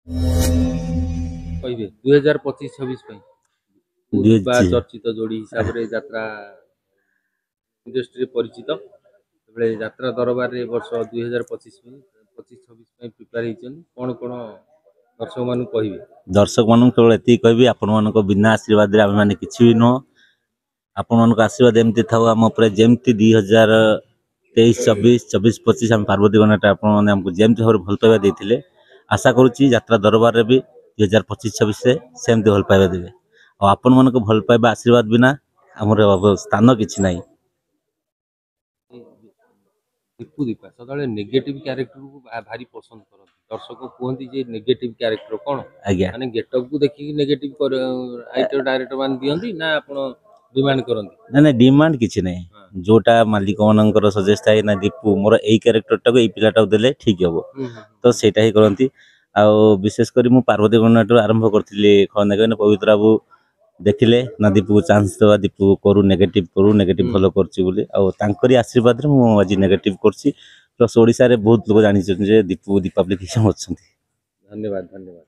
କହିବେ 2025-26 दीपा चर्चित जोड़ी हिसाब रे यात्रा इंडस्ट्री परिचित यात्रा दरबार रे वर्ष 2025-26 प्रिपेयर कौन कौन दर्शक मान कहे दर्शक मान केवल ये कहि आपण मान बिना आशीर्वाद आम मैंने कि नुह आपण मान आशीर्वाद एमती था आम जमती 2023-24-24-25 आम पार्वती गणना आपको जमती भाव भल पाइबा देते आशा करुच्ची यात्रा दरबार भी 2025-26 सेमती भल पाइबा देवे आपण मान भल पाइबा आशीर्वाद बिना आमर स्थान किसी ना दीपू दीपा सदा नेगेटिव कैरेक्टर को भारी पसंद करते दर्शक कहते जे नेगेटिव कैरेक्टर कौन माने गेटअप को देखिए नेगेटिव आइटर डायरेक्टर मान दियंती ना आपण डिमांड करंती ना डिमांड किसी ना जोटा मालिक मानकर सजेस्ट थाए ना दीपू मोर यही कैरेक्टरटा को यही पिलाटा देले ठीक हम तो सेटा ही करती आ विशेषकर मु पार्वती गणनाटू आरंभ करी खंडे पवित्र बाबू देखिले ना दीपू को चांस देवा दीपू करू नेगेटिव भल कर आशीर्वाद आज नेगेटिव करसी प्लस ओडिशा रे बहुत लोग जानी दीपू दीपा एप्लिकेशन अच्छा। धन्यवाद धन्यवाद।